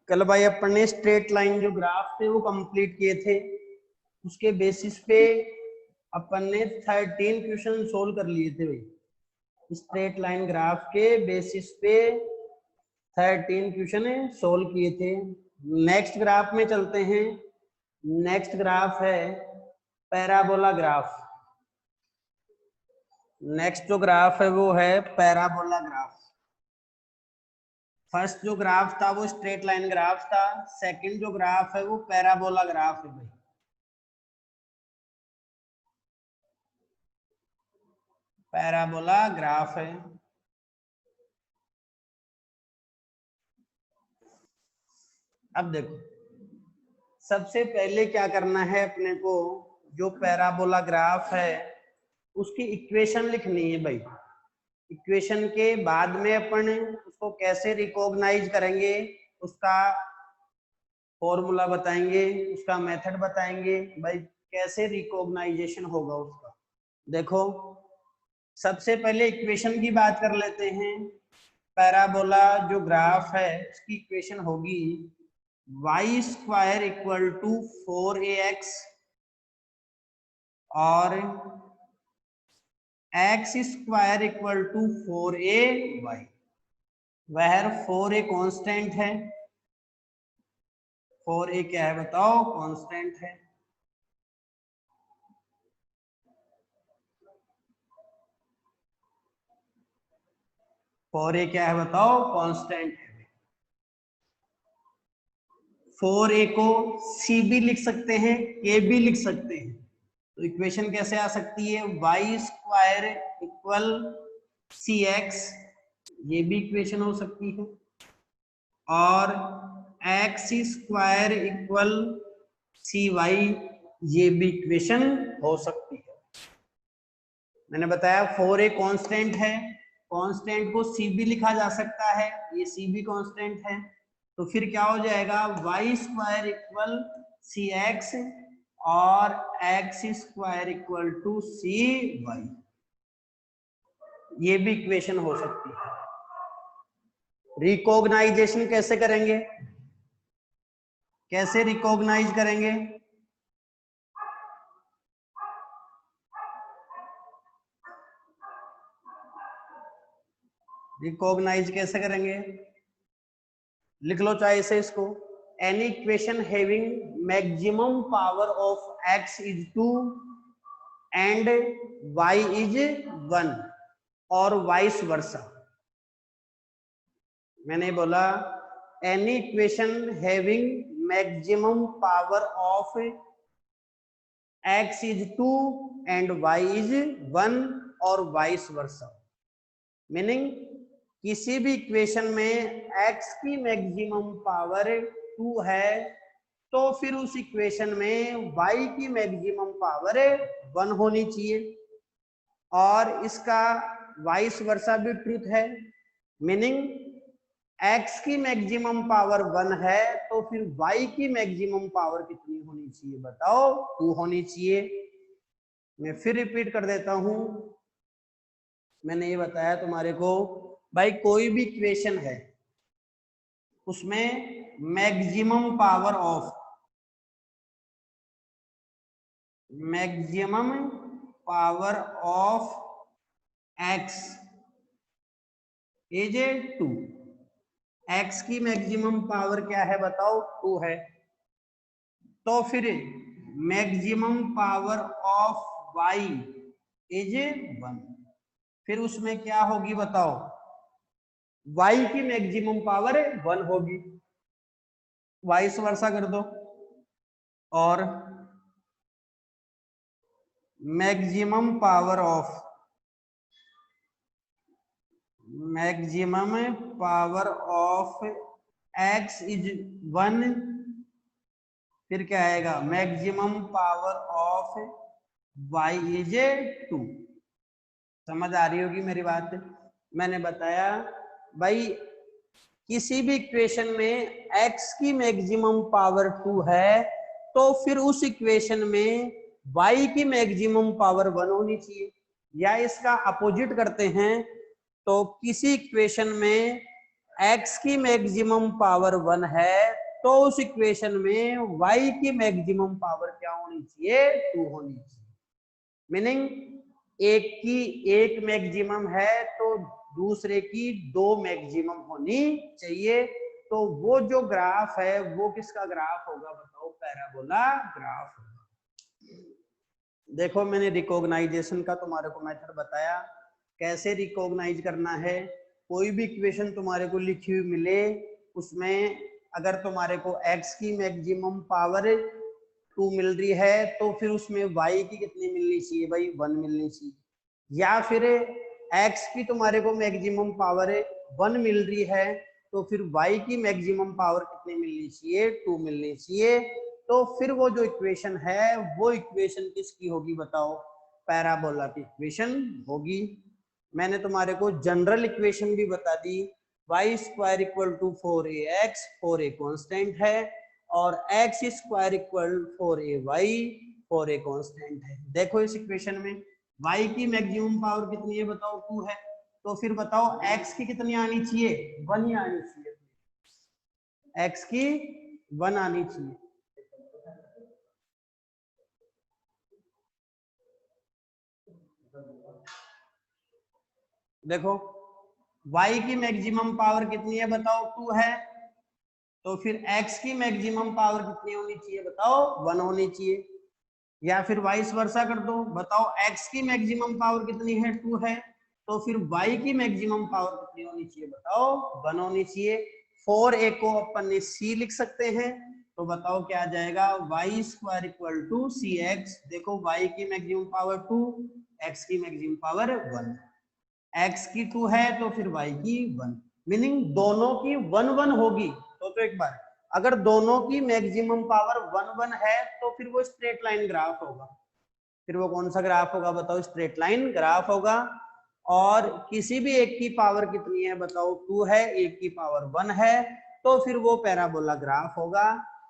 कल भाई अपन ने स्ट्रेट लाइन जो ग्राफ थे वो कंप्लीट किए थे, उसके बेसिस पे अपन ने 13 क्वेश्चन सोल्व कर लिए थे भाई। स्ट्रेट लाइन ग्राफ के बेसिस पे 13 क्वेश्चन सोल्व किए थे। नेक्स्ट ग्राफ में चलते हैं। नेक्स्ट ग्राफ है पैराबोला ग्राफ। नेक्स्ट जो ग्राफ है वो है पैराबोला ग्राफ। फर्स्ट जो ग्राफ था वो स्ट्रेट लाइन ग्राफ था, सेकंड जो ग्राफ है वो पैराबोला ग्राफ है भाई। पैराबोला ग्राफ है। अब देखो, सबसे पहले क्या करना है अपने को, जो पैराबोला ग्राफ है उसकी इक्वेशन लिखनी है भाई। इक्वेशन के बाद में अपन उसको कैसे रिकॉग्नाइज करेंगे, उसका फॉर्मूला बताएंगे, उसका मेथड बताएंगे भाई, कैसे रिकॉग्नाइजेशन होगा उसका। देखो, सबसे पहले इक्वेशन की बात कर लेते हैं। पैराबोला जो ग्राफ है उसकी इक्वेशन होगी y square equal to 4ax और x square equal to 4ay। वह 4a कांस्टेंट है। 4a क्या है बताओ? कांस्टेंट है। फोर ए क्या है बताओ? कांस्टेंट है। 4a को c भी लिख सकते हैं, k भी लिख सकते हैं। तो इक्वेशन कैसे आ सकती है? y स्क्वायर इक्वल cx, ये भी इक्वेशन हो सकती है, और x स्क्वायर इक्वल cy, ये भी इक्वेशन हो सकती है। मैंने बताया 4a कांस्टेंट है, कांस्टेंट को c भी लिखा जा सकता है, ये c भी कांस्टेंट है। तो फिर क्या हो जाएगा? y square equal C X और x square equal to C Y, ये भी इक्वेशन हो सकती है। रिकॉग्नाइजेशन कैसे करेंगे? कैसे रिकॉग्नाइज करेंगे? रिकॉग्नाइज कैसे करेंगे? लिख लो चाहे से इसको। Any equation having maximum power of x is 2 and y is 1 और वाइस वर्सा। मैंने बोला any equation having maximum power of x is 2 and y is 1 और वाइस वर्सा। मीनिंग किसी भी इक्वेशन में x की मैक्सिमम पावर 2 है तो फिर उस इक्वेशन में y की मैक्सिमम पावर 1 होनी चाहिए, और इसका वाइस वर्सा भी ट्रूथ है। मीनिंग x की मैक्सिमम पावर 1 है तो फिर y की मैक्सिमम पावर कितनी होनी चाहिए बताओ? 2 होनी चाहिए। मैं फिर रिपीट कर देता हूं। मैंने ये बताया तुम्हारे को भाई, कोई भी इक्वेशन है उसमें maximum power of x is 2। x की मैक्सिमम पावर क्या है बताओ? 2 है। तो फिर maximum power of y is 1। फिर उसमें क्या होगी बताओ? y की मैक्सिमम पावर 1 होगी, वाइस वर्सा कर दो। और maximum power of x is 1। फिर क्या आएगा? Maximum power of y is 2। समझ आ रही होगी मेरी बात? मैंने बताया भाई, किसी भी इक्वेशन में x की मैक्सिमम पावर 2 है तो फिर उस इक्वेशन में y की मैक्सिमम पावर 1 होनी चाहिए। या इसका अपोजिट करते हैं तो किसी इक्वेशन में x की मैक्सिमम पावर 1 है तो उस इक्वेशन में y की मैक्सिमम पावर क्या होनी चाहिए, 2 होनी चाहिए। मीनिंग एक की एक मैक्सिमम है तो दूसरे की 2 मैक्सिमम होनी चाहिए। तो वो जो ग्राफ है वो किसका ग्राफ होगा बताओ, पैराबोला ग्राफ होगा। देखो मैंने रिकॉग्नाइजेशन का तुम्हारे को मेथड बताया, कैसे रिकॉग्नाइज करना है। कोई भी इक्वेशन तुम्हारे को लिखी हुई मिले उसमें अगर तुम्हारे को x की मैक्सिमम पावर 2 मिल रही है तो फिर उसमें y की कितनी मिलनी चाहिए भाई, 1 मिलनी चाहिए। या फिर x की तुम्हारे को मैक्सिमम पावर 1 मिल रही है तो फिर y की मैक्सिमम पावर कितनी मिलनी चाहिए, 2 मिलनी चाहिए। तो फिर वो जो इक्वेशन है वो इक्वेशन किसकी होगी बताओ, पैराबोला की इक्वेशन होगी। मैंने तुम्हारे को जनरल इक्वेशन भी बता दी, Y square equal to 4ax, 4a constant है, और x square equal 4ay, 4a constant है। देखो इस इक्वेशन में y की मैक्सिमम पावर कितनी है बताओ, 2 है। तो फिर बताओ x की कितनी आनी चाहिए, 1 ही आनी चाहिए। x की 1 आनी चाहिए। देखो y की मैक्सिमम पावर कितनी है बताओ, 2 है। तो फिर x की मैक्सिमम पावर कितनी होनी चाहिए बताओ, 1 होनी चाहिए। या फिर वाइस वर्सा कर दो, बताओ x की मैक्सिमम पावर कितनी है, 2 है। तो फिर y की मैक्सिमम पावर कितनी होनी चाहिए बताओ, 1 होनी चाहिए। 4a को अपन ने c लिख सकते हैं, तो बताओ क्या आ जाएगा, Y square equal to C X. देखो y की मैक्सिमम पावर 2, x की मैक्सिमम पावर 1, x की 2 है तो फिर y की 1, मीनिंग दोनों की 1 1 होगी। तो एक बार अगर दोनों की मैक्सिमम पावर 1 1 है तो फिर वो स्ट्रेट लाइन ग्राफ होगा। फिर वो कौन सा ग्राफ होगा बताओ, स्ट्रेट लाइन ग्राफ होगा। और किसी भी एक की पावर कितनी है बताओ, 2 है, एक की पावर 1 है, तो फिर वो पैराबोला ग्राफ होगा।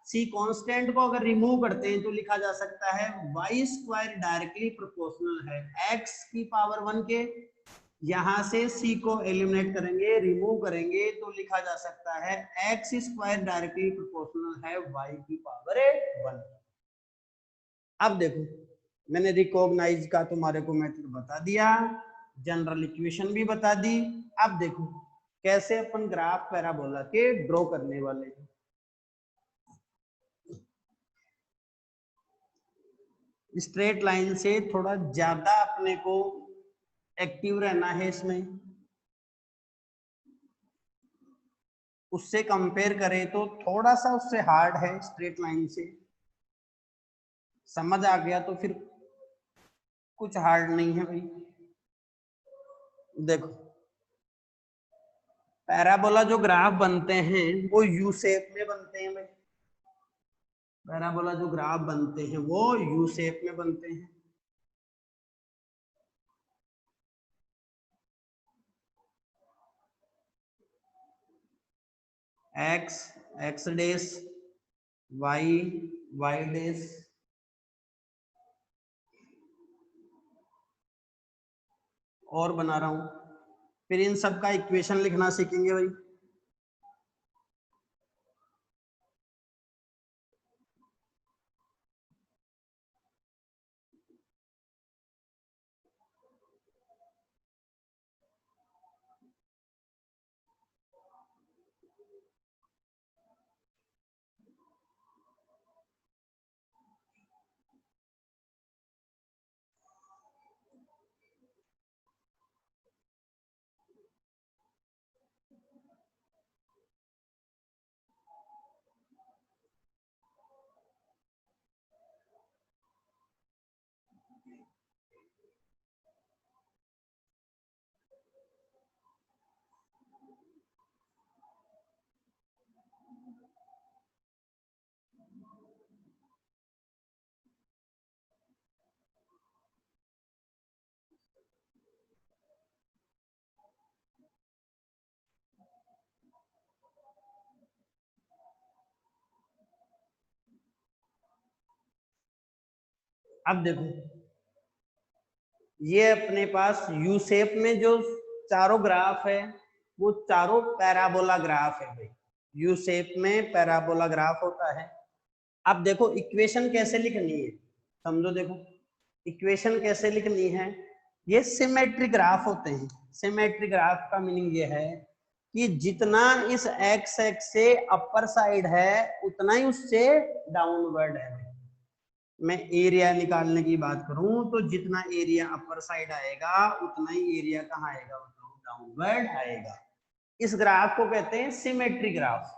सी कांस्टेंट को अगर रिमूव करते हैं तो लिखा जा सकता है वाई स्क्वायर डायरेक्टली प्रोपोर्शनल है एक्स की पावर 1 के। यहां से c को एलिमिनेट करेंगे, रिमूव करेंगे, तो लिखा जा सकता है एक्स स्क्वायर डायरेक्टली प्रोपोर्शनल है y की पावर 1। अब देखो मैंने रिकॉग्नाइज का तुम्हारे को मेथड बता दिया, जनरल इक्वेशन भी बता दी। अब देखो कैसे अपन ग्राफ पैराबोला के ड्रॉ करने वाले हैं। स्ट्रेट लाइन से थोड़ा ज्यादा अपने को एक्टिव रहना है इसमें, उससे कंपेयर करें तो थोड़ा सा उससे हार्ड है स्ट्रेट लाइन से। समझ आ गया तो फिर कुछ हार्ड नहीं है भाई। देखो पैराबोला जो ग्राफ बनते हैं वो यू शेप में बनते हैं भाई। पैराबोला जो ग्राफ बनते हैं वो यू शेप में बनते हैं। एक्स एक्स डेस, वाई वाई डेस, और बना रहा हूं। फिर इन सब का इक्वेशन लिखना सीखेंगे भाई। अब देखो ये अपने पास यू शेप में जो चारों ग्राफ है वो चारों पैराबोला ग्राफ है भाई, यू शेप में पैराबोला ग्राफ होता है। अब देखो इक्वेशन कैसे लिखनी है, समझो। देखो इक्वेशन कैसे लिखनी है, ये सिमेट्रिक ग्राफ होते हैं। सिमेट्रिक ग्राफ का मीनिंग ये है कि जितना इस एक्स एक्स से अपर साइड है उतना ही उससे डाउनवर्ड है। मैं एरिया निकालने की बात करूं तो जितना एरिया अपर साइड आएगा उतना ही एरिया कहाँ आएगा, डाउनवर्ड आएगा। इस ग्राफ को कहते हैं सिमेट्रिक ग्राफ।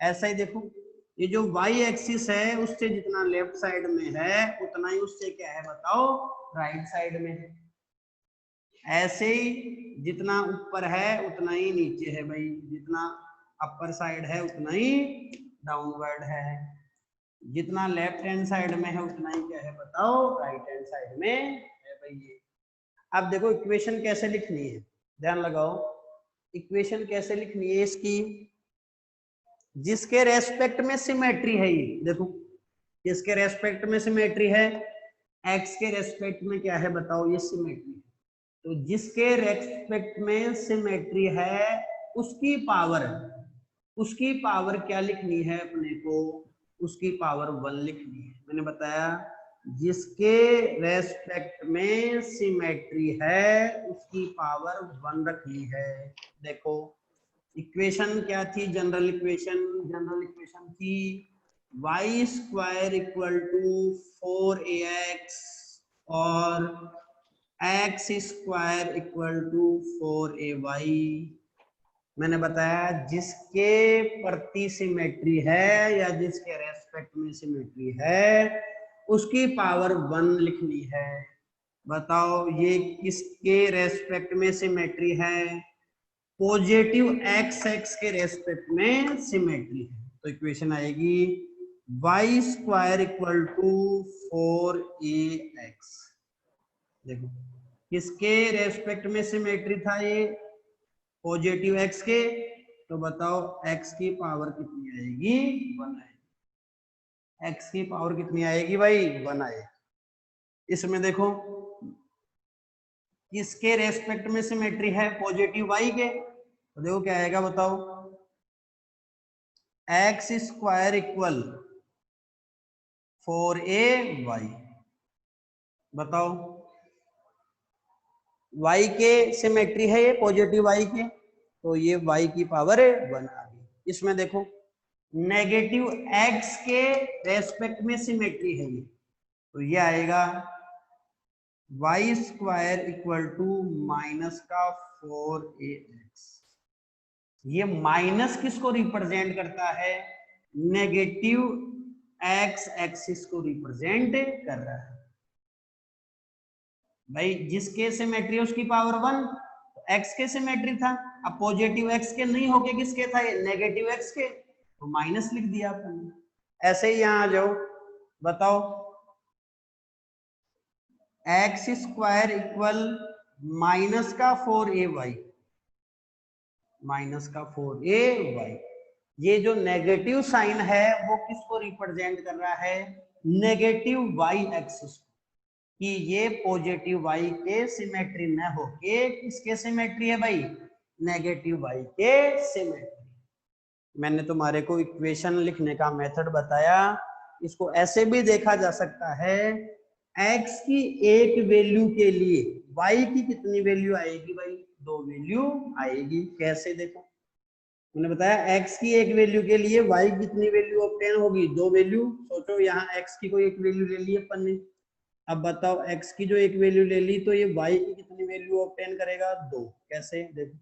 ऐसा ही देखो, ये जो वाई एक्सिस है उससे जितना लेफ्ट साइड में है उतना ही उससे क्या है बताओ, राइट साइड में है। ऐसे ही जितना ऊपर है उतना ही नीचे है भाई, जितना अपर साइड है उतना ही डाउनवर्ड है, जितना लेफ्ट हैंड साइड में है उतना ही क्या है बताओ, राइट हैंड साइड में है भाई ये। अब देखो इक्वेशन कैसे लिखनी है, ध्यान लगाओ। इक्वेशन कैसे लिखनी है इसकी, जिसके रेस्पेक्ट में सिमेट्री है, ये देखो किसके रेस्पेक्ट में सिमेट्री है, एक्स के रेस्पेक्ट में क्या है बताओ, ये सिमेट्री है। तो जिसके रेस्पेक्ट में सिमेट्री है उसकी पावर क्या लिखनी है अपने को, उसकी पावर 1 लिखनी है। मैंने बताया जिसके रेस्पेक्ट में सिमेट्री है उसकी पावर 1 रखनी है। देखो इक्वेशन क्या थी, जनरल इक्वेशन थी y square equal to 4ax और x square equal to 4ay। मैंने बताया जिसके प्रति सिमेट्री है या जिसके रेस्पेक्ट में सिमेट्री है उसकी पावर 1 लिखनी है। बताओ ये किसके रेस्पेक्ट में सिमेट्री है, पॉजिटिव एक्स एक्स के रेस्पेक्ट में सिमेट्री है। तो इक्वेशन आएगी y square equal to 4ax। देखो किसके रेस्पेक्ट में सिमेट्री था, ये पॉजिटिव x के, तो बताओ x की पावर कितनी आएगी, 1 आएगी। x की पावर कितनी आएगी भाई, 1 आएगी। इसमें देखो किसके रेस्पेक्ट में सिमेट्री है, पॉजिटिव y के, तो देखो क्या आएगा बताओ, x स्क्वायर इक्वल 4ay। बताओ y के सिमेट्री है ये, पॉजिटिव y के, तो ये y की पावर 1 आ गई। इसमें देखो नेगेटिव x के रेस्पेक्ट में सिमेट्री है ये, तो ये आएगा y square equal to minus का 4ax। ये माइनस किसको रिप्रेजेंट करता है, नेगेटिव x एक्सिस को रिप्रेजेंट कर रहा है भाई। जिसके सिमेट्री है उसकी पावर 1, x के सिमेट्री था, अब पॉजिटिव x के नहीं होके किसके था, ये नेगेटिव x के, तो माइनस लिख दिया आपने। ऐसे ही यहां आ जाओ, बताओ x स्क्वायर इक्वल माइनस का 4ay, माइनस का 4ay। ये जो नेगेटिव साइन है वो किसको रिप्रेजेंट कर रहा है, नेगेटिव y एक्सिस, कि ये पॉजिटिव y के सिमेट्री न होके किसके सिमेट्री है भाई, नेगेटिव y के सिमेट्री। मैंने तुम्हारे को इक्वेशन लिखने का मेथड बताया, इसको ऐसे भी देखा जा सकता है, x की एक वैल्यू के लिए y की कितनी वैल्यू आएगी भाई, 2 वैल्यू आएगी। कैसे देखो, मैंने बताया x की एक वैल्यू के लिए y की कितनी वैल्यू ऑब्टेन होगी, 2 वैल्यू। सोचो यहाँ x की कोई एक वैल्यू ले ली अपन ने, अब बताओ x की जो एक वैल्यू ले ली तो ये y की कितनी वैल्यू ऑब्टेन करेगा, 2। कैसे देखो,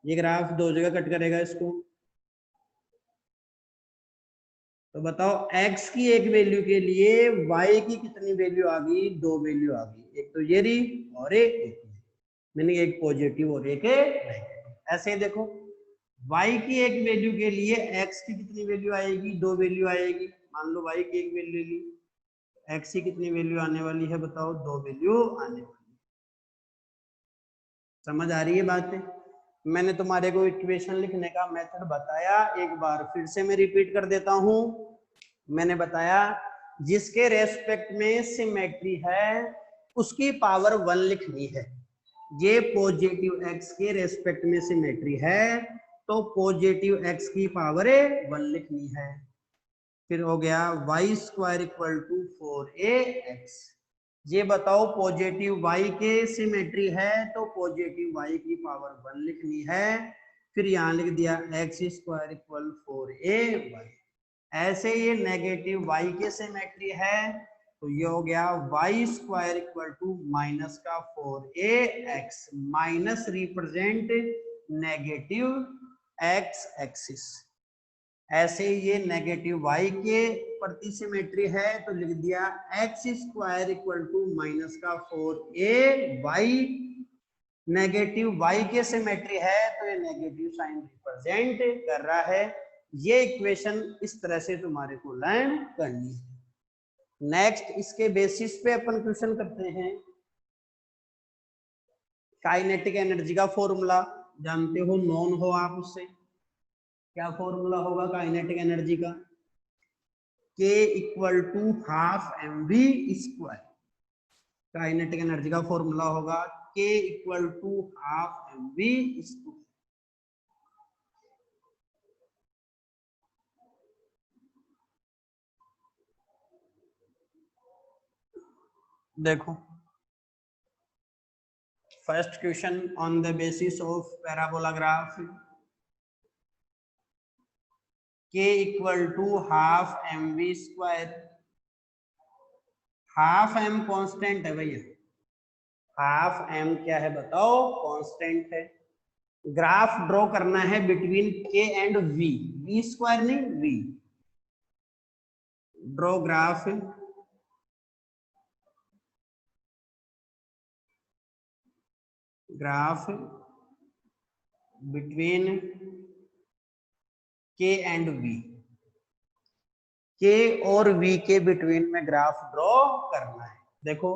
ये ग्राफ 2 जगह कट करेगा इसको, तो बताओ x की एक वैल्यू के लिए y की कितनी वैल्यू आ गई, 2 वैल्यू आ गई। एक तो ये रही और एक मीनिंग एक पॉजिटिव और एक नेगेटिव। ऐसे देखो y की एक वैल्यू के लिए x की कितनी वैल्यू आएगी, 2 वैल्यू आएगी। मान लो y की एक वैल्यू ले ली, x की कितनी वैल्यू आने वाली है बताओ, 2 वैल्यू आने वाली। समझ आ रही है बात? मैंने तुम्हारे को इक्वेशन लिखने का मेथड बताया, एक बार फिर से मैं रिपीट कर देता हूं। मैंने बताया जिसके रेस्पेक्ट में सिमेट्री है उसकी पावर 1 लिखनी है। ये पॉजिटिव एक्स के रेस्पेक्ट में सिमेट्री है, तो पॉजिटिव एक्स की पावर 1 लिखनी है। फिर हो गया Y square equal to 4ax। ये बताओ पॉजिटिव y के सिमेट्री है तो पॉजिटिव y की पावर 1 लिखनी है। फिर यहाँ लिख दिया एक्स स्क्वायर इक्वल 4ay। ऐसे ये नेगेटिव y के सिमेट्री है तो ये हो गया Y square equal to minus का 4ax, minus represent negative x axis. ऐसे ये नेगेटिव y के प्रति सिमेट्री है तो लिख दिया X square equal to minus का 4ay। नेगेटिव y के सिमेट्री है तो ये नेगेटिव साइन रिप्रेजेंट कर रहा है। ये इक्वेशन इस तरह से तुम्हारे को लर्न करनी है। नेक्स्ट इसके बेसिस पे अपन क्वेश्चन करते हैं। काइनेटिक एनर्जी का फॉर्मूला जानते हो, नॉन हो आप उससे। क्या फॉर्मूला होगा काइनेटिक एनर्जी का? K equal to half mv square. Kinetic energy का फॉर्मूला होगा K equal to half mv square. देखो first question on the basis of parabola graph, K equal to half mv square. Half m constant है भैया, half m क्या है बताओ? Constant है। Graph draw करना है between K and V square नहीं V। Draw graph between K and V। K और V के बिटवीन में ग्राफ ड्रॉ करना है। देखो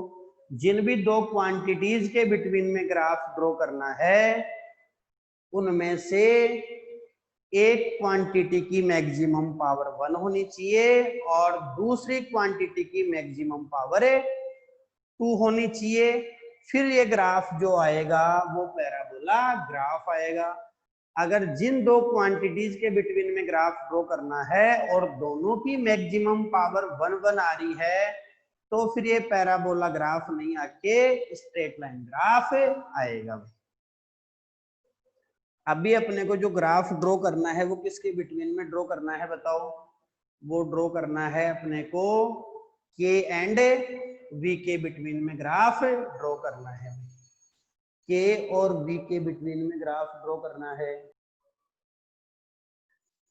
जिन भी दो क्वांटिटीज के बिटवीन में ग्राफ ड्रॉ करना है उनमें से एक क्वांटिटी की मैक्सिमम पावर 1 होनी चाहिए और दूसरी क्वांटिटी की मैक्सिमम पावर 2 होनी चाहिए। फिर ये ग्राफ जो आएगा वो पैराबोला ग्राफ आएगा। अगर जिन दो क्वांटिटीज के बिटवीन में ग्राफ ड्रॉ करना है और दोनों की मैक्सिमम पावर 1 आ रही है तो फिर ये पैराबोला ग्राफ नहीं आके स्ट्रेट लाइन ग्राफ आएगा। अभी अपने को जो ग्राफ ड्रॉ करना है वो किसके बिटवीन में ड्रॉ करना है बताओ? वो ड्रॉ करना है अपने को K एंड V के बिटवीन में ग्राफ ड्रॉ करना है। K और V के बिटवीन में ग्राफ ड्रॉ करना है।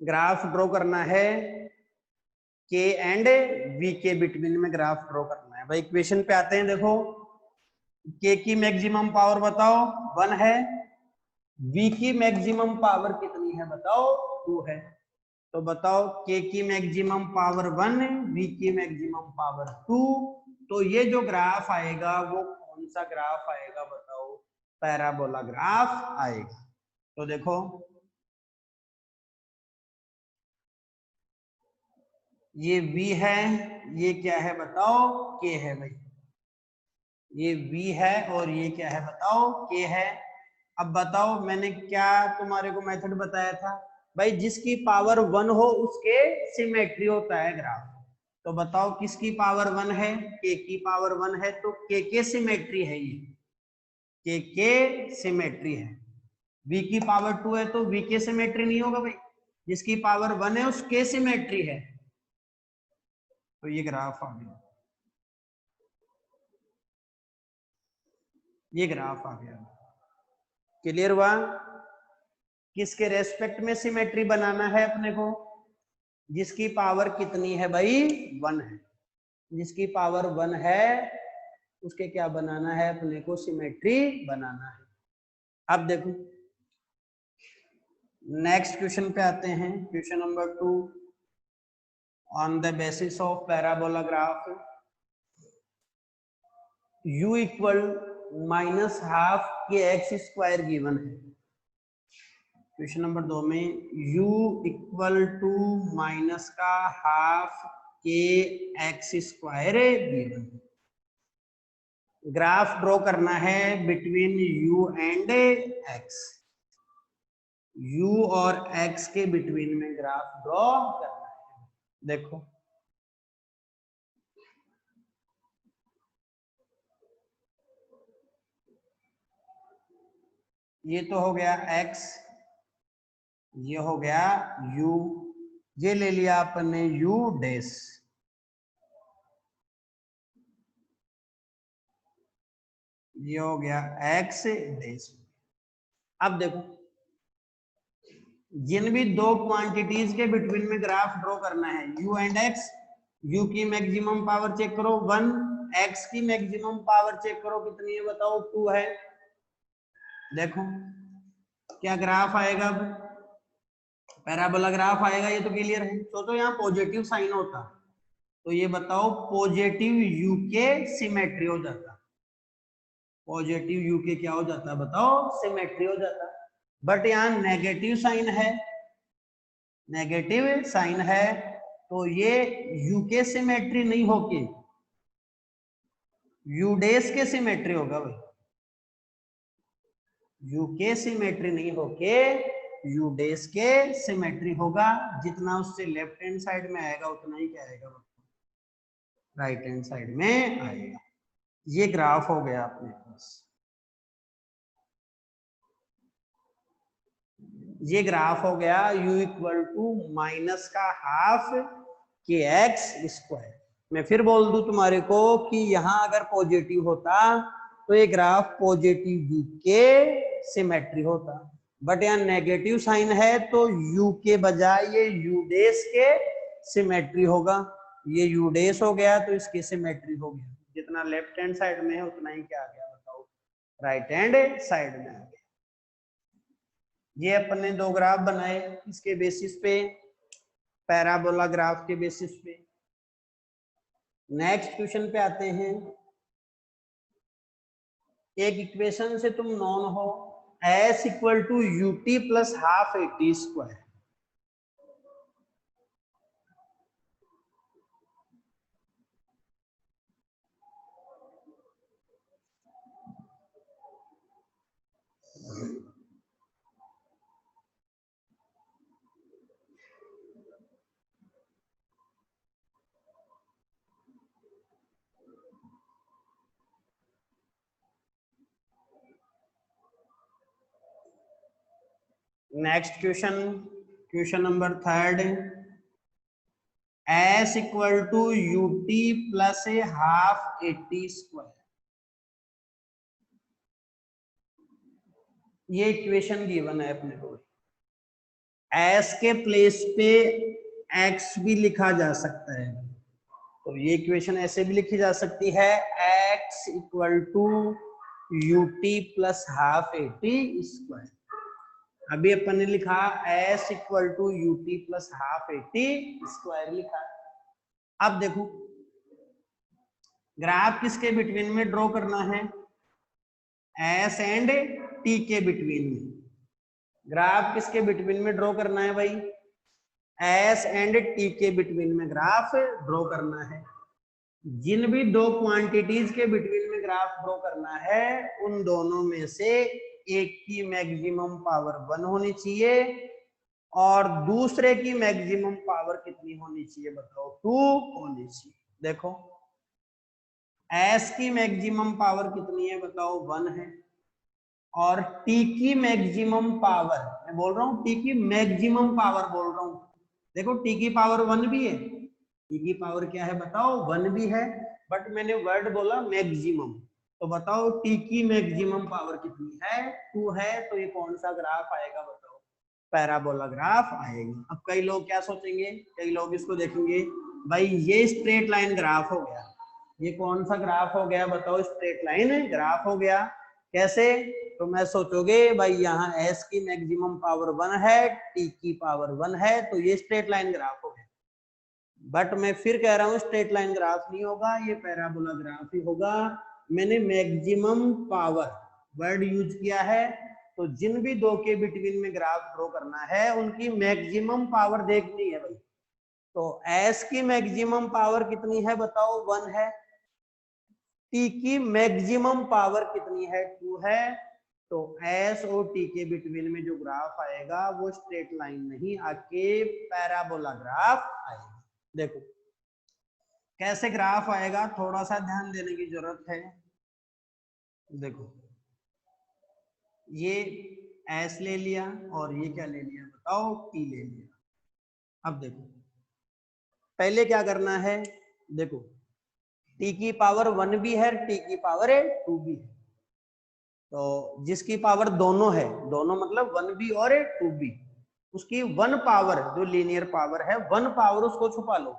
ग्राफ ड्रॉ करना है K एंड V के बिटवीन में ग्राफ ड्रॉ करना है। भाई इक्वेशन पे आते हैं। देखो K की मैक्सिमम पावर बताओ 1 है, V की मैक्सिमम पावर कितनी है बताओ? 2 है। तो बताओ K की मैक्सिमम पावर 1, V की मैक्सिमम पावर 2। तो ये जो ग्राफ आएगा वो कौन सा ग्राफ आएगा बताओ? पैराबोला ग्राफ आएगा। तो देखो ये V है, ये क्या है बताओ? K है भाई। ये V है और ये क्या है बताओ? K है। अब बताओ मैंने क्या तुम्हारे को मेथड बताया था भाई? जिसकी पावर 1 हो उसके सिमेट्री होता है ग्राफ। तो बताओ किसकी पावर 1 है? K की पावर 1 है तो K के सिमेट्री है ये, K के सिमेट्री है। V की पावर 2 है तो V के सिमेट्री नहीं होगा भाई। जिसकी पावर 1 है उसके सिमेट्री है। तो ये ग्राफ आ गया, ये ग्राफ आ गया। क्लियर हुआ? किसके रेस्पेक्ट में सिमेट्री बनाना है अपने को? जिसकी पावर कितनी है भाई? 1 है। जिसकी पावर 1 है उसके क्या बनाना है अपने को? सिमेट्री बनाना है। अब देखो नेक्स्ट क्वेश्चन पे आते हैं। Question number 2 on the basis of parabola graph u equal minus half kx square given है। क्वेश्चन नंबर 2 में u इक्वल टू माइनस का हाफ kx स्क्वायर गिवन है। ग्राफ ड्रॉ करना है between you and x, you और x के between में graph draw करना है। देखो ये तो हो गया x, ये हो गया u, ये ले लिया आपने u डैश, ये हो गया x डैश। अब देखो जिन भी दो क्वांटिटीज के बिटवीन में ग्राफ ड्रॉ करना है u एंड x, u की मैक्सिमम पावर चेक करो 1, x की मैक्सिमम पावर चेक करो कितनी है बताओ 2 है। देखो क्या ग्राफ आएगा, अब पैराबोला ग्राफ आएगा, ये तो क्लियर है। तो यहाँ पॉजिटिव साइन होता तो ये बताओ पॉजिटिव यू के सिमेट्री हो जाता, पॉजिटिव यू के क्या हो जाता बताओ सिमेट्री हो जाता। बट यहाँ नेगेटिव साइन है, नेगेटिव साइन है तो ये यू के सिमेट्री नहीं होके यू डेस के सिमेट्री होगा भाई, यू के सिमेट्री नहीं होके यू डेस के सिमेट्री होगा। जितना उससे लेफ्ट हैंड साइड में आएगा उतना ही क्या आएगा राइट हैंड साइड में आएगा। ये ग्राफ हो गया अपने पास, ये ग्राफ हो गया u इक्वल टू माइनस का हाफ के एक्स स्क्वायर। मैं फिर बोल दूं तुम्हारे को कि यहाँ अगर पॉजिटिव होता तो ये ग्राफ पॉजिटिव u के सिमेट्री होता, बट यहाँ नेगेटिव साइन है तो u के बजाय ये u डेस के सिमेट्री होगा। ये u डेस हो गया तो इसके सिमेट्री हो गया, जितना लेफ्ट हैंड साइड में है उतना ही क्या आ गया बताओ राइट हैंड साइड में आ गया। ये अपन ने दो ग्राफ बनाए इसके बेसिस पे, पैराबोला ग्राफ के बेसिस पे। नेक्स्ट क्वेश्चन पे आते हैं। एक इक्वेशन से तुम नॉन हो s equal to U T plus half A T square. Next question, question number 3, s equal to U T plus A half A T square. ये इक्वेशन गिवन है अपने को, s के प्लेस पे x भी लिखा जा सकता है, तो ये इक्वेशन ऐसे भी लिखी जा सकती है x equal to U T plus half A T square. अभी अपन ने लिखा s equal to U T plus half A T square लिखा। अब देखो ग्राफ किसके बिटवीन में ड्रॉ करना है, s एंड t के बिटवीन में। ग्राफ किसके बिटवीन में ड्रॉ करना है भाई, s एंड t के बिटवीन में ग्राफ ड्रॉ करना है। जिन भी दो क्वांटिटीज के बिटवीन में ग्राफ ड्रॉ करना है उन दोनों में से एक की मैक्सिमम पावर 1 होनी चाहिए और दूसरे की मैक्सिमम पावर कितनी होनी चाहिए बताओ 2 होनी चाहिए। देखो s की मैक्सिमम पावर कितनी है बताओ 1 है और t की मैक्सिमम पावर, मैं बोल रहा हूँ t की मैक्सिमम पावर बोल रहा हूँ। देखो t की पावर 1 भी है, t की पावर क्या है बताओ 1 भी है, बट मैंने वर्ड बोला मैक्सिमम। तो बताओ t की मैक्सिमम पावर कितनी है 2 है, तो ये कौन सा ग्राफ आएगा बताओ पैराबोला ग्राफ आएगा। अब कई लोग क्या सोचेंगे, कई लोग इसको देखेंगे भाई ये स्ट्रेट लाइन ग्राफ हो गया, ये कौन सा ग्राफ हो गया बताओ स्ट्रेट लाइन ग्राफ हो गया। कैसे, तो मैं सोचोगे भाई यहाँ s की मैक्सिमम पावर 1 है t की पावर 1 है तो ये स्ट्रेट लाइन ग्राफ हो गया। बट मैं फिर कह रहा हूँ स्ट्रेट लाइन ग्राफ नहीं होगा, ये पैराबोला ग्राफ ही होगा। मैंने मैक्सिमम पावर वर्ड यूज किया है, तो जिन भी दो के बिटवीन में ग्राफ ड्रॉ करना है उनकी मैक्सिमम पावर देखनी है भाई। तो s की मैक्सिमम पावर कितनी है बताओ 1 है, टी की मैक्सिमम पावर कितनी है, 2 है। तो एस और टी के बिटवीन में जो ग्राफ आएगा वो स्ट्रेट लाइन नहीं आके पैराबोला ग्राफ आएगा। देखो कैसे ग्राफ आएगा, थोड़ा सा ध्यान देने की जरूरत है। देखो ये एस ले लिया और ये क्या ले लिया बताओ, टी ले लिया। अब देखो पहले क्या करना है, देखो टी की पावर 1 भी है, टी की पावर 2 भी है। तो जिसकी पावर दोनों है, दोनों मतलब 1 भी और 2 भी, उसकी 1 पावर जो लीनियर पावर है 1 पावर उसको छुपा लो,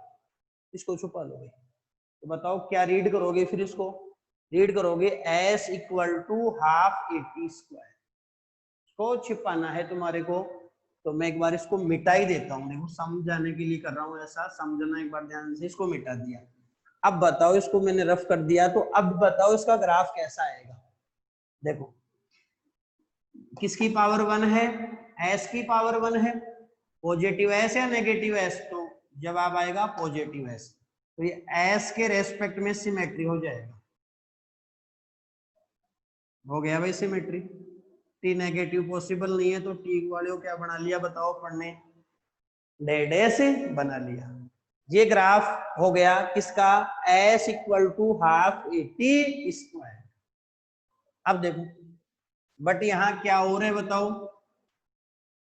इसको छुपा लो भाई। तो बताओ क्या रीड करोगे, फिर इसको रीड करोगे S equal to half A T square. इसको छिपाना है तुम्हारे को, तो मैं एक बार इसको मिटा ही देता हूँ। देखो समझाने के लिए कर रहा हूँ ऐसा, समझना एक बार ध्यान से। इसको मिटा दिया। अब बताओ, इसको मैंने रफ कर दिया, तो अब बताओ इसका ग्राफ कैसा आएगा। देखो किसकी पावर 1 है, एस की पावर 1 है। पॉजिटिव एस या नेगेटिव एस, तो जवाब आएगा पॉजिटिव एस। तो ये एस के रेस्पेक्ट में सिमेट्री हो जाएगा। हो गया भाई सिमेट्री। टी नेगेटिव पॉसिबल नहीं है, तो टी वाले को क्या बना लिया बताओ, पढ़ने डेडेस बना लिया। ये ग्राफ हो गया किसका, S equal to half A T square. अब देखो बट यहाँ क्या और है बताओ,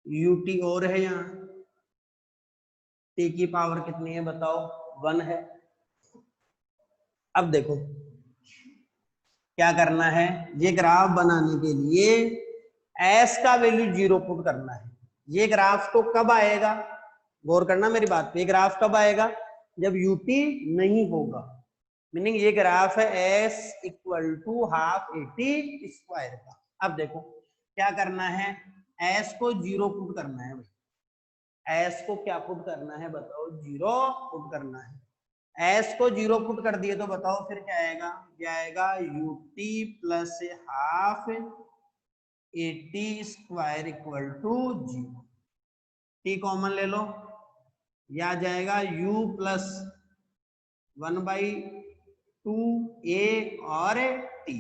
यूटी और है, यहाँ टी की पावर कितनी है बताओ, 1 है। अब देखो क्या करना है, ये ग्राफ बनाने के लिए एस का वैल्यू 0 पुट करना है। ये ग्राफ तो कब आएगा, गौर करना मेरी बात पे, ये ग्राफ कब आएगा, जब यूटी नहीं होगा। मीनिंग ये ग्राफ है S equal to half A T square का। अब देखो क्या करना है, एस को 0 पुट करना है भाई। एस को क्या पुट करना है बताओ, 0 पुट करना है। एस को 0 पुट कर दिए तो बताओ फिर क्या आएगा, क्या आएगा, U T plus half A T square equal to 0। T common ले लो, या आ जाएगा u प्लस 1/2 a और t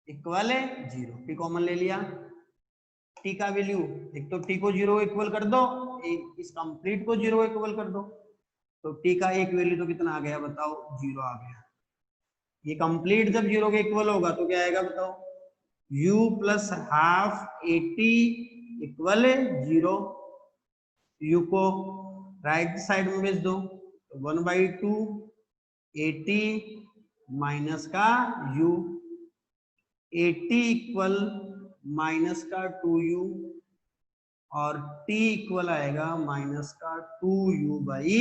इक्वल 0। टी कॉमन ले लिया। टी का वैल्यू, एक तो टी को 0 इक्वल कर दो, एक इस कंप्लीट को 0 इक्वल कर दो। तो टी का एक वैल्यू तो कितना आ गया बताओ, 0 आ गया। ये कंप्लीट जब 0 के इक्वल होगा तो क्या आएगा बताओ, u plus half eighty equal 0। u को राइट साइड में भेज दो, तो 1/2 80 माइनस का u, 80 इक्वल माइनस का 2u और t इक्वल आएगा माइनस का 2u बाई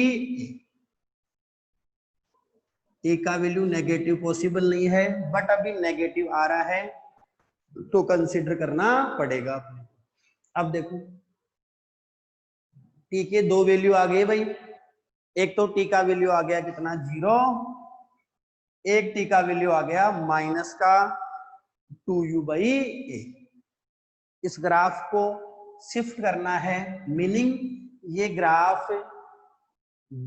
a का वैल्यू नेगेटिव पॉसिबल नहीं है, बट अभी नेगेटिव आ रहा है तो कंसीडर करना पड़ेगा। अब देखो t के 2 वैल्यू आ गए भाई। एक तो t का वैल्यू आ गया कितना 0, एक t का वैल्यू आ गया माइनस का 2u बाई a। इस ग्राफ को शिफ्ट करना है, मीनिंग ये ग्राफ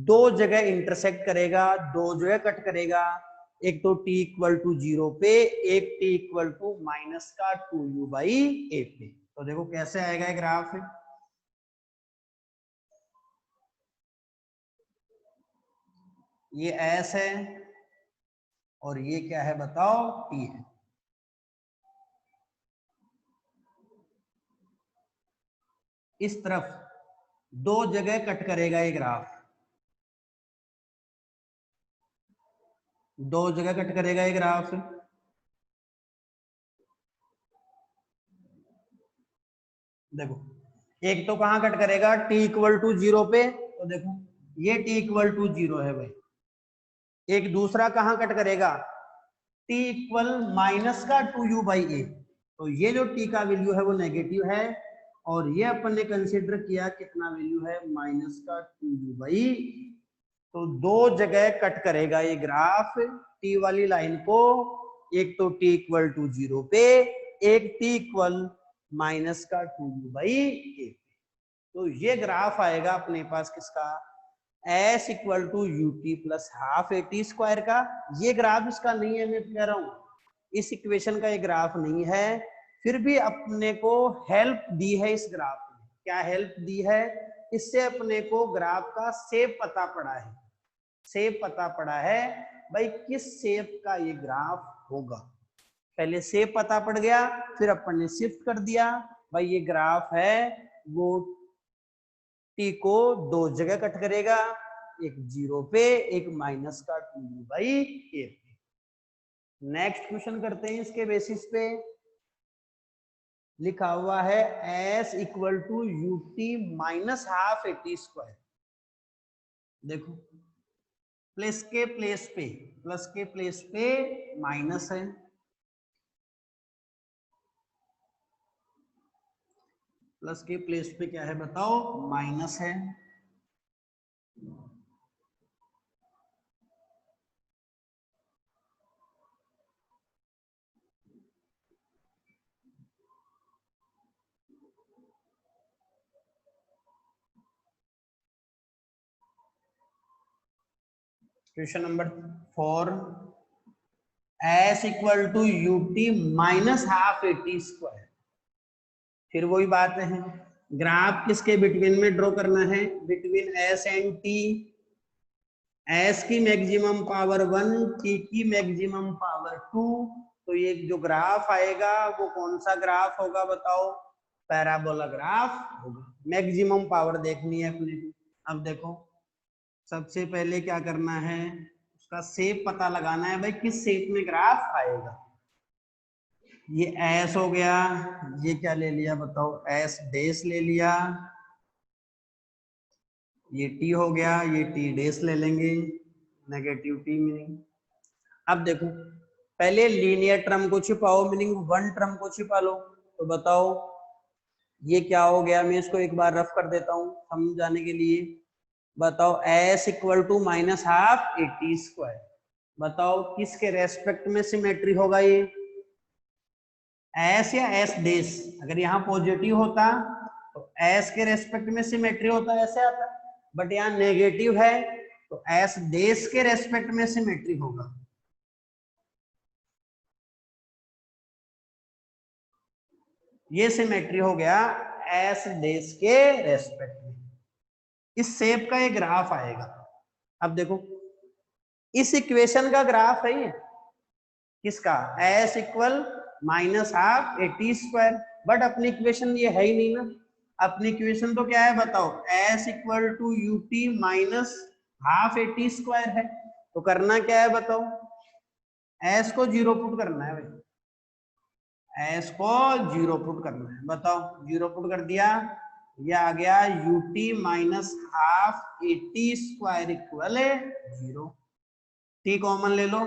2 जगह इंटरसेक्ट करेगा, 2 जगह कट करेगा। एक तो t इक्वल टू 0 पे, एक t इक्वल टू माइनस का 2u बाई a पे। तो देखो कैसे आएगा ग्राफ, ये s है और ये क्या है बताओ, t है। इस तरफ 2 जगह कट करेगा ये ग्राफ, 2 जगह कट करेगा ये ग्राफ। देखो एक तो कहां कट करेगा, t इक्वल टू 0 पे, तो देखो ये t इक्वल टू 0 है भाई। एक दूसरा कहां कट करेगा, t इक्वल माइनस का 2u बाई a। तो ये जो t का वैल्यू है वो नेगेटिव है, और ये अपन ने कंसीडर किया कितना वैल्यू है, माइनस का 2u बाई। तो 2 जगह कट करेगा ये ग्राफ t वाली लाइन को, एक तो t इक्वल टू 0 पे, एक t इक्वल माइनस का 2u बाई a। तो ये ग्राफ आएगा अपने पास किसका, S equal to U T plus half A T square का। ये ग्राफ इसका नहीं है, मैं कह रहा हूं इस इक्वेशन का ये ग्राफ नहीं है, फिर भी अपने को हेल्प दी है इस ग्राफ में। क्या हेल्प दी है? इससे अपने को ग्राफ का शेप पता पड़ा है, शेप पता पड़ा है भाई किस शेप का ये ग्राफ होगा। पहले शेप पता पड़ गया, फिर अपन ने शिफ्ट कर दिया, भाई ये ग्राफ है वो टी को दो जगह कट करेगा, एक 0 पे, एक माइनस का 2u/a पे। नेक्स्ट क्वेश्चन करते हैं इसके बेसिस पे। लिखा हुआ है s equal to U T minus half A T square. देखो प्लस के प्लेस पे माइनस है, प्लस के प्लेस पे क्या है बताओ? माइनस है। Question number 4, S equal to U T minus half A T square. फिर वही बात है, ग्राफ किसके बिटवीन में ड्रॉ करना है? Between S and T. S की मैक्सिमम पावर 1, टी की मैक्सिमम पावर 2। तो ये जो ग्राफ आएगा वो कौन सा ग्राफ होगा बताओ? पैराबोला ग्राफ होगा। मैक्सिमम पावर देखनी है अपने को। अब देखो सबसे पहले क्या करना है, उसका शेप पता लगाना है भाई किस शेप में ग्राफ आएगा। ये एस हो गया, ये क्या ले लिया बताओ? एस डेस ले लिया। ये टी हो गया, ये टी डेस ले लेंगे, नेगेटिव टी मीनिंग। अब देखो पहले लीनियर टर्म को छिपाओ, मीनिंग वन टर्म को छिपा लो। तो बताओ ये क्या हो गया? मैं इसको एक बार रफ कर देता हूँ समझाने के लिए। बताओ S equal to minus half A T square. बताओ किसके रेस्पेक्ट में सिमेट्री होगा ये? एस या एस डेस? अगर यहाँ पॉजिटिव होता तो एस के रेस्पेक्ट में सिमेट्री होता, ऐसे आता, बट यहाँ नेगेटिव है तो एस डेस के रेस्पेक्ट में सिमेट्री होगा। ये सिमेट्री हो गया एस डेस के रेस्पेक्ट में। इस शेप का ये ग्राफ आएगा। अब देखो इस इक्वेशन का ग्राफ है ये, किसका? S equal minus half A T square. But अपनी इक्वेशन ये है ही नहीं ना। अपनी इक्वेशन तो क्या है बताओ? S equal to U T minus half A T square है। तो करना क्या है बताओ? एस को 0 पुट करना है भाई, एस को 0 पुट करना है। बताओ 0 पुट कर दिया, ये आ गया you T minus half A T square equal 0। T common ले लो,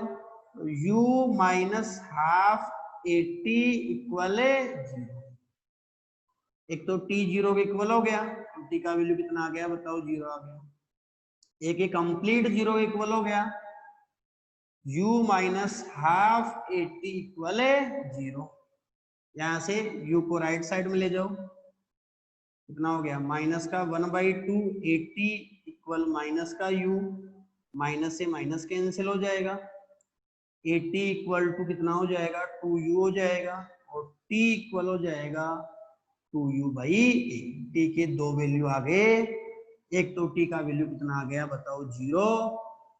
u minus half A T equal 0। एक तो t 0 के इक्वल हो गया, तो t का वैल्यू कितना आ गया बताओ? 0 आ गया। एक कंप्लीट 0 के इक्वल हो गया, u minus half A T equal 0। यहां से u को राइट साइड में ले जाओ, कितना हो गया? माइनस का 1/2 ए टी इक्वल माइनस का u, माइनस से माइनस कैंसिल हो जाएगा। ए टी इक्वल टू कितना हो जाएगा? 2u हो जाएगा, और t इक्वल हो जाएगा 2u/a। टी के दो वैल्यू आ गए, एक तो t का वैल्यू कितना आ गया बताओ? 0।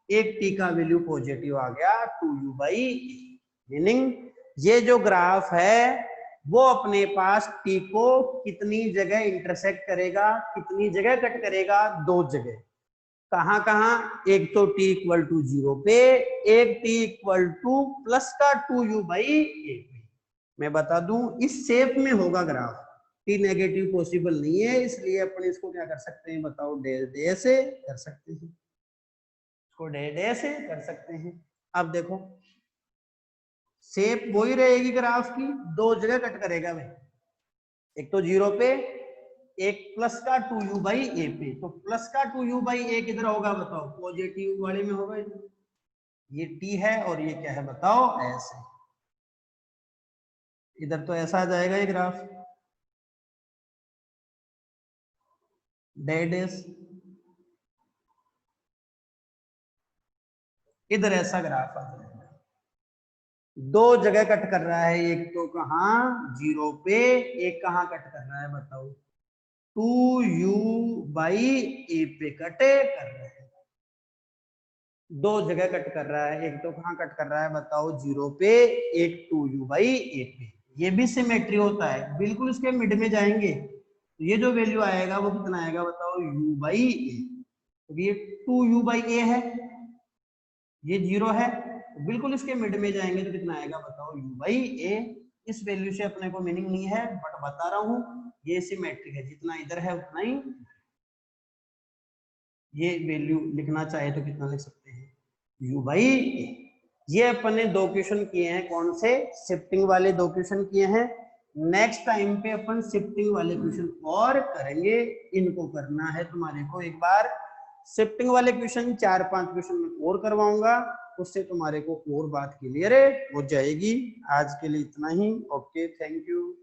एक t का वैल्यू पॉजिटिव आ गया 2u/a। मीनिंग ये जो ग्राफ है वो अपने पास t को कितनी जगह इंटरसेक्ट करेगा, कितनी जगह कट करेगा? दो जगह। कहां कहां? एक तो t इक्वल टू 0 पे, एक t इक्वल टू प्लस का 2u/a पे। मैं बता दूं इस शेप में होगा ग्राफ। t नेगेटिव पॉसिबल नहीं है, इसलिए अपन इसको क्या कर सकते हैं बताओ? डे से कर सकते हैं, इसको डे से कर सकते हैं। अब देखो शेप वही रहेगी ग्राफ की, दो जगह कट करेगा भाई, एक तो 0 पे, एक प्लस का 2u/a पे। तो प्लस का 2u/a किधर होगा बताओ? पॉजिटिव वाले में होगा। ये t है और ये क्या है बताओ? s है। इधर तो ऐसा आ जाएगा ये ग्राफ, डेड एस। इधर ऐसा ग्राफ आ जाएगा। दो जगह कट कर रहा है, एक तो कहाँ 0 पे, एक कहाँ कट कर रहा है बताओ 2u/a पे कट कर रहा है। दो जगह कट कर रहा है, एक तो कहाँ कट कर रहा है बताओ 0 पे, एक 2u/a पे। ये भी सिमेट्री होता है, बिल्कुल इसके मिड में जाएंगे तो ये जो वैल्यू आएगा वो कितना आएगा बताओ u/a। तो ये 2u/a है, ये 0 है, तो बिल्कुल इसके मिड में जाएंगे तो कितना आएगा बताओ u/a। इस वैल्यू से अपने को मीनिंग नहीं है बट बता रहा हूं ये सिमेट्रिक है, जितना इधर है उतना ही ये वैल्यू लिखना चाहे तो कितना लिख सकते हैं u/a। ये अपन ने दो क्वेश्चन किए हैं, कौन से शिफ्टिंग वाले दो क्वेश्चन किए हैं। नेक्स्ट टाइम पे अपन शिफ्टिंग वाले क्वेश्चन और करेंगे, इनको करना है तुम्हारे को एक बार शिफ्टिंग वाले क्वेश्चन 4-5 क्वेश्चन में और करवाऊंगा, उससे तुम्हारे को और बात क्लियर हो जाएगी। आज के लिए इतना ही, ओके, थैंक यू।